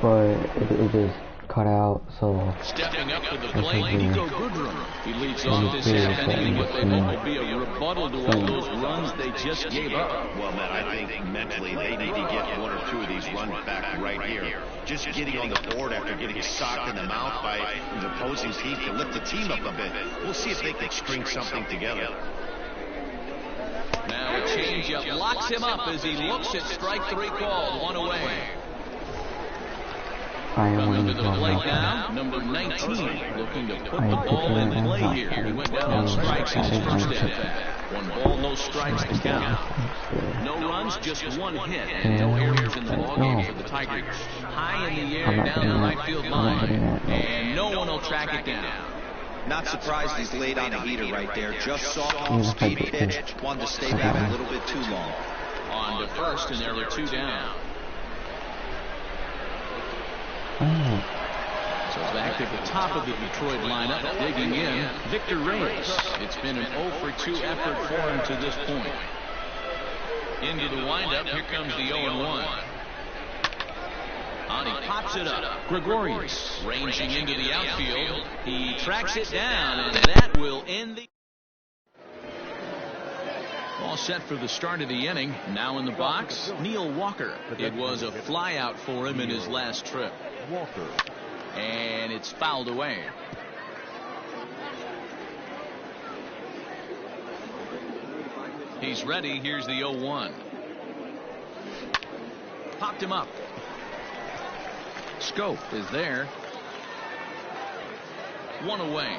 but it just cut out, so stepping up to the plate, Nico Goodrum. He leads off this half inning with what they hope will be a rebuttal to all those runs they just gave up. Well, Matt, I think mentally they need to get one or two of these runs back right here. Just getting on the board after getting socked in the mouth by the opposing team to lift the team up a bit. We'll see if they can string something together. Now a changeup locks him up as he looks at strike three called. One away. Coming to the plate now, number 19, looking to put the ball in play here. He went down on strikes his first at bat. 1 ball, no strikes to count. No runs, just 1 hit, and no errors in the ballgame for the Tigers. High in the air down the right field line, and no one will track it down. Not surprised he's laid on a heater right there. Just saw off-speed pitch. Wanted to stay back a little bit too long. On to first, and there were 2 down. So back at the top of the Detroit lineup, digging in, Victor Reyes. It's been an 0-for-2 effort for him to this point. Into the windup, here comes the 0-1. And he pops it up. Gregorius ranging into the outfield. He tracks it down, and that will end the... All set for the start of the inning. Now in the box, Neil Walker. It was a fly out for him in his last trip. Walker. And it's fouled away. He's ready. Here's the 0-1. Popped him up. Scope is there. 1 away.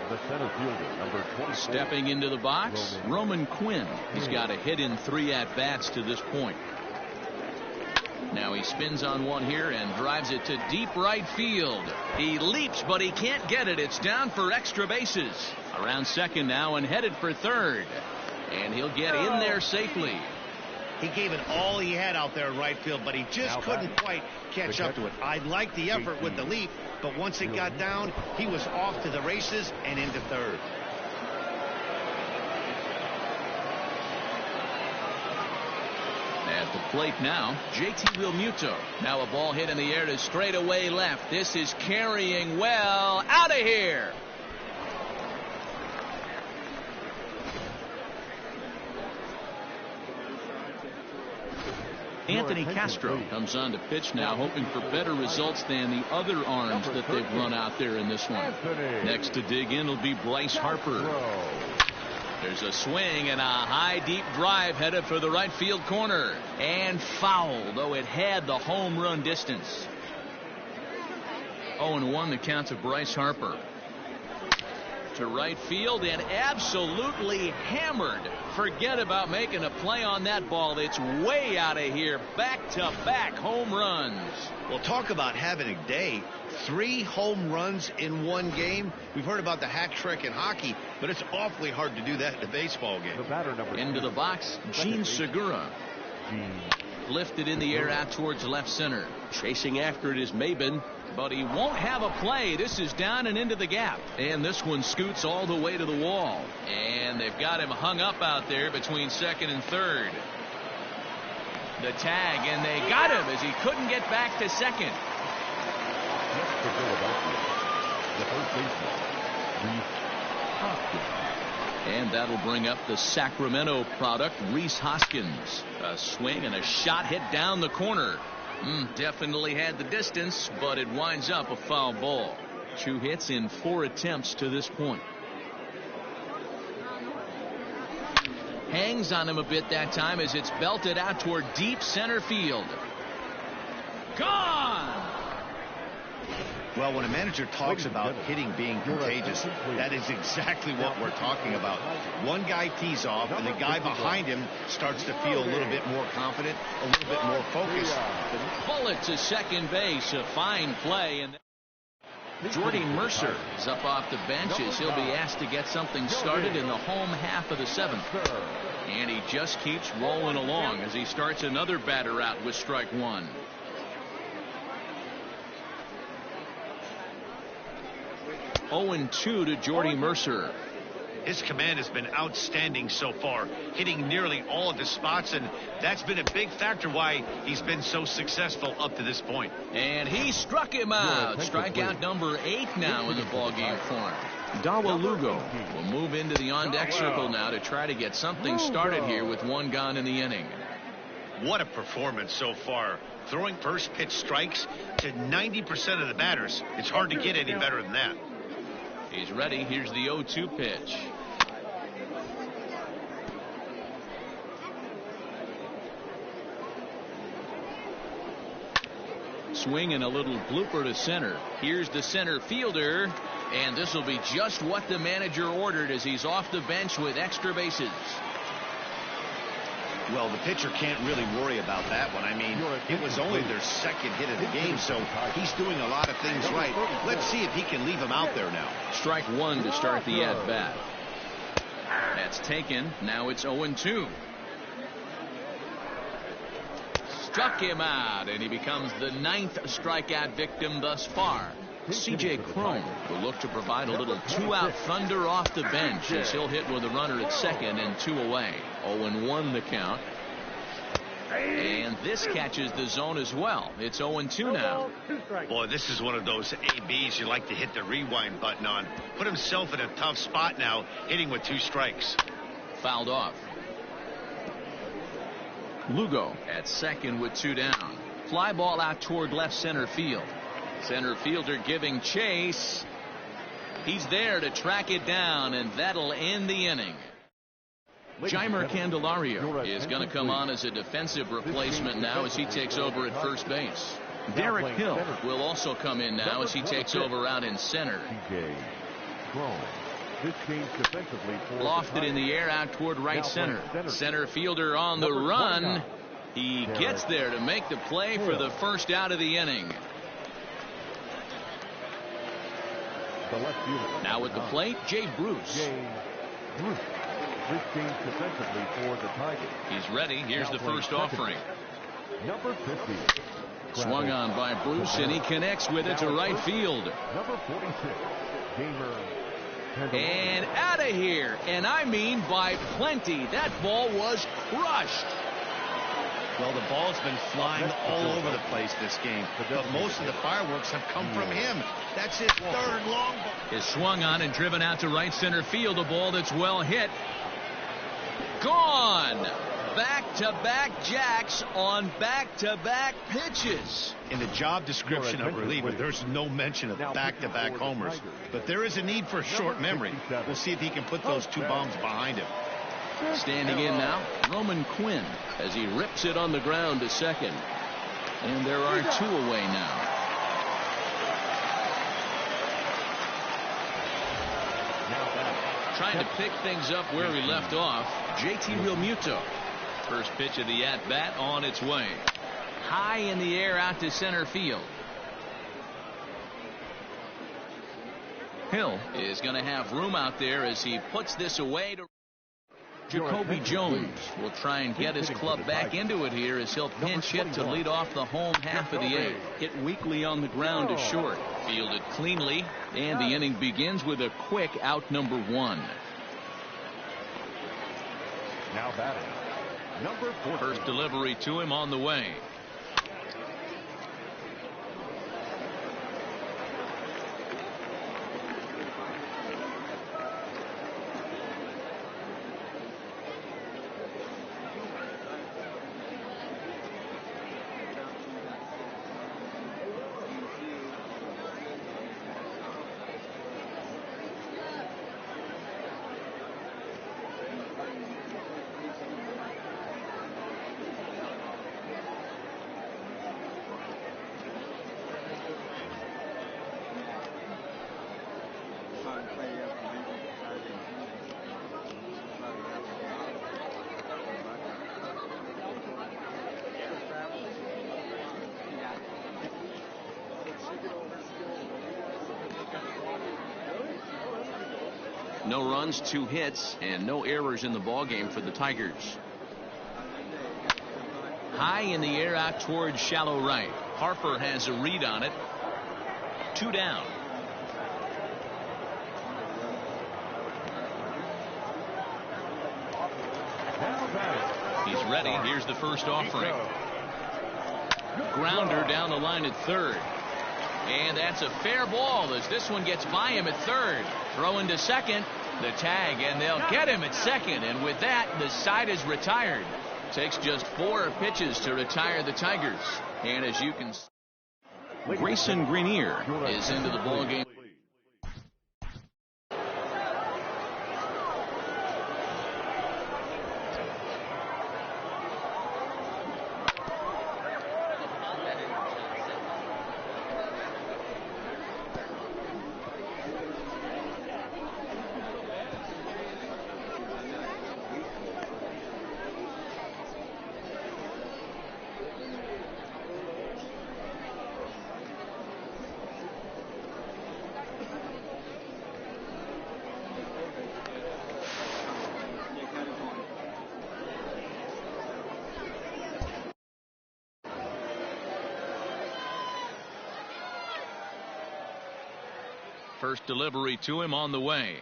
The center fielder, number 20. Stepping into the box, Roman Quinn. He's got a hit in 3 at-bats to this point. Now he spins on one here and drives it to deep right field. He leaps, but he can't get it. It's down for extra bases. Around second now and headed for third. And he'll get in there safely. He gave it all he had out there in right field, but he just couldn't quite catch up to it. I liked the effort with the leap, but once it got down, he was off to the races and into third. At the plate now, JT Realmuto. Now a ball hit in the air to straightaway left. This is carrying well. Out of here. Anthony Castro comes on to pitch now, hoping for better results than the other arms that they've run out there in this one. Next to dig in will be Bryce Harper. There's a swing and a high deep drive headed for the right field corner. And foul, though it had the home run distance. 0-1 the count to Bryce Harper. To right field and absolutely hammered. Forget about making a play on that ball. It's way out of here. Back-to-back home runs. Well, talk about having a day. 3 home runs in 1 game. We've heard about the hat trick in hockey, but it's awfully hard to do that in a baseball game. The batter, number into the box, Gene Segura. Lifted in the air out towards left center. Chasing after it is Maben, but he won't have a play. This is down and into the gap. And this one scoots all the way to the wall. And they've got him hung up out there between second and third. The tag, and they got him as he couldn't get back to second. For Philadelphia, the first baseman, Rhys Hoskins. And that'll bring up the Sacramento product, Rhys Hoskins. A swing and a shot hit down the corner. Definitely had the distance, but it winds up a foul ball. 2 hits in 4 attempts to this point. Hangs on him a bit that time as it's belted out toward deep center field. Gone! Well, when a manager talks about hitting being contagious, that is exactly what we're talking about. One guy tees off, and the guy behind him starts to feel a little bit more confident, a little bit more focused. Bullet to second base, a fine play. And Jordy Mercer is up off the bench as he'll be asked to get something started in the home half of the 7th. And he just keeps rolling along as he starts another batter out with strike 1. Oh, 0-2 to Jordy Mercer. His command has been outstanding so far, hitting nearly all of his spots, and that's been a big factor why he's been so successful up to this point. And he struck him out. Strikeout number 8 now in the ballgame for him. Dawa Lugo will move into the on-deck circle now to try to get something started here with 1 gone in the inning. What a performance so far. Throwing first pitch strikes to 90% of the batters. It's hard to get any better than that. He's ready. Here's the 0-2 pitch. Swing and a little blooper to center. Here's the center fielder, and this will be just what the manager ordered as he's off the bench with extra bases. Well, the pitcher can't really worry about that one. I mean, it was only their second hit of the game, so he's doing a lot of things right. Let's see if he can leave him out there now. Strike 1 to start the at-bat. That's taken. Now it's 0-2. Struck him out, and he becomes the 9th strikeout victim thus far. C.J. Cron will look to provide a little 2-out thunder off the bench as he'll hit with a runner at second and 2 away. 0-1 the count. And this catches the zone as well. It's 0-2 now. Boy, this is one of those ABs you like to hit the rewind button on. Put himself in a tough spot now, hitting with 2 strikes. Fouled off. Lugo at second with 2 down. Fly ball out toward left center field. Center fielder giving chase. He's there to track it down, and that'll end the inning. Jeimer Candelario is going to come on as a defensive replacement now as he takes over at first base. Derek Hill will also come in now as he takes over out in center. Lofted in the air out toward right center. Center fielder on the run. He gets there to make the play for the first out of the inning. Now at the plate, Jay Bruce. This game's defensively for the Tigers. He's ready. Here's the first offering. Number 50. Swung on by Bruce, and he connects with it to right field. Number 46. Gamer. And out of here. And I mean by plenty. That ball was crushed. Well, the ball's been flying all over the place this game, but most of the fireworks have come from him. That's his 3rd long ball. Is swung on and driven out to right center field. A ball that's well hit. Gone. Back-to-back jacks on back-to-back pitches. In the job description of reliever, there's no mention of back-to-back homers, but there is a need for short memory. We'll see if he can put those 2 bombs behind him. Standing in now, Roman Quinn as he rips it on the ground to second. And there are 2 away now. Trying to pick things up where he left off, JT Realmuto. First pitch of the at-bat on its way. High in the air out to center field. Hill is going to have room out there as he puts this away to Jacoby Jones will try and get his club back into it here as he'll pinch hit to lead off the home half of the 8th. Hit weakly on the ground to short. Fielded cleanly, and the inning begins with a quick out number 1. Now batting. Number 4. First delivery to him on the way. No runs, 2 hits, and no errors in the ballgame for the Tigers. High in the air out towards shallow right. Harper has a read on it. 2 down. He's ready. Here's the first offering. Grounder down the line at third. And that's a fair ball as this one gets by him at third. Throw into second. The tag, and they'll get him at second. And with that, the side is retired. Takes just 4 pitches to retire the Tigers. And as you can see, Grayson Greenier is into the ballgame. First delivery to him on the way.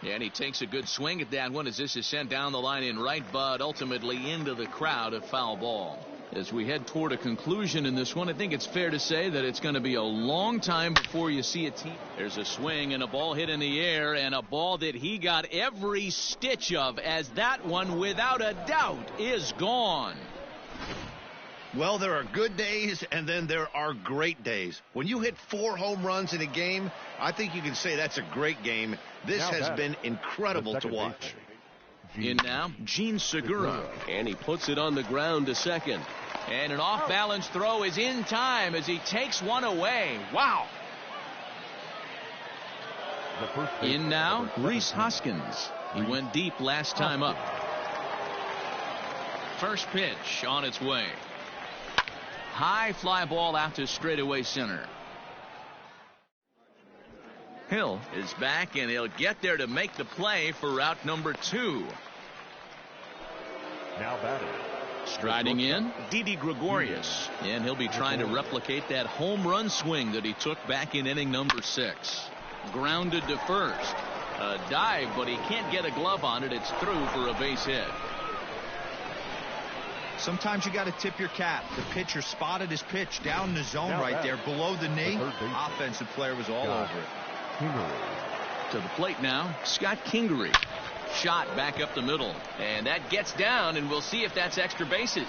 And he takes a good swing at that one as this is sent down the line in right, but ultimately into the crowd, a foul ball. As we head toward a conclusion in this one, I think it's fair to say that it's going to be a long time before you see a team. There's a swing and a ball hit in the air, and a ball that he got every stitch of, as that one without a doubt is gone. Well, there are good days, and then there are great days. When you hit 4 home runs in a game, I think you can say that's a great game. This has been incredible to watch. In now, Jean Segura, and he puts it on the ground to second. And an off-balance throw is in time as he takes one away. Wow. In now, Rhys Hoskins. He went deep last time up. First pitch on its way. High fly ball out to straightaway center. Hill is back, and he'll get there to make the play for route number 2. Now batting. Striding in, Didi Gregorius, and he'll be trying to replicate that home run swing that he took back in inning number 6. Grounded to first. A dive, but he can't get a glove on it. It's through for a base hit. Sometimes you got to tip your cap. The pitcher spotted his pitch down in the zone right there below the knee. Offensive player was all over it. To the plate now, Scott Kingery. Shot back up the middle, and that gets down, and we'll see if that's extra bases.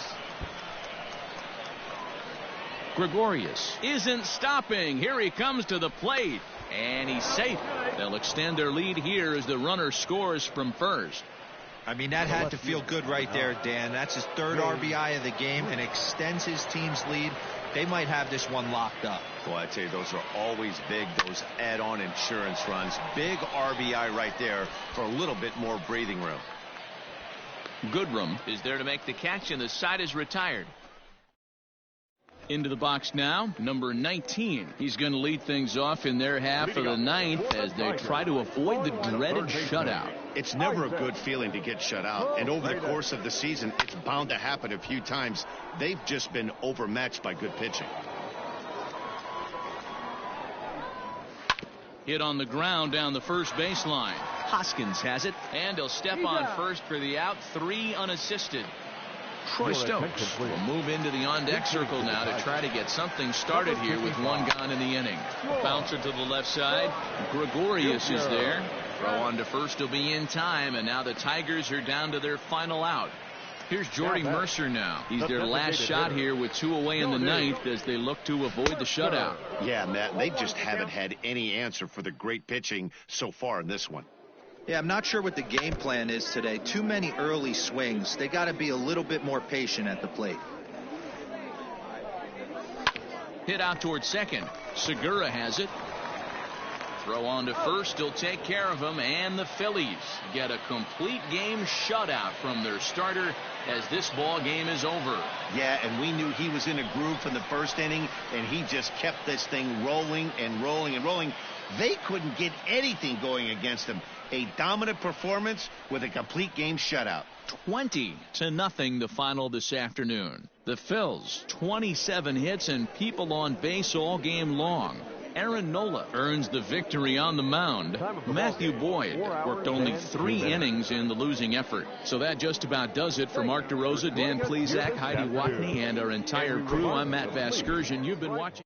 Gregorius isn't stopping. Here he comes to the plate, and he's safe. They'll extend their lead here as the runner scores from first. I mean, that had to feel good right there, Dan. That's his 3rd RBI of the game and extends his team's lead. They might have this one locked up. Well, I tell you, those are always big, those add-on insurance runs. Big RBI right there for a little bit more breathing room. Goodrum is there to make the catch, and the side is retired. Into the box now, number 19. He's going to lead things off in their half of the 9th as they try to avoid the dreaded shutout. It's never a good feeling to get shut out, and over the course of the season, it's bound to happen a few times. They've just been overmatched by good pitching. Hit on the ground down the first baseline. Hoskins has it, and he'll step on first for the out. 3 unassisted. Troy Stokes will move into the on-deck circle now to try to get something started here with 1 gone in the inning. Bouncer to the left side. Gregorius is there. Throw on to first will be in time, and now the Tigers are down to their final out. Here's Jordy Mercer now. He's their last shot here with 2 away in the 9th as they look to avoid the shutout. Yeah, Matt, they just haven't had any answer for the great pitching so far in this one. Yeah, I'm not sure what the game plan is today. Too many early swings. They got to be a little bit more patient at the plate. Hit out towards second. Segura has it. Throw on to first. He'll take care of him, and the Phillies get a complete game shutout from their starter as this ball game is over. Yeah, and we knew he was in a groove from the first inning, and he just kept this thing rolling and rolling and rolling. They couldn't get anything going against him. A dominant performance with a complete game shutout. 20-0 the final this afternoon. The Phils, 27 hits and people on base all game long. Aaron Nola earns the victory on the mound. Matthew Boyd worked only 3 innings in the losing effort. So that just about does it for Mark DeRosa, Dan Plesac, Heidi Watney, and our entire crew. I'm Matt Vasgersian. You've been watching.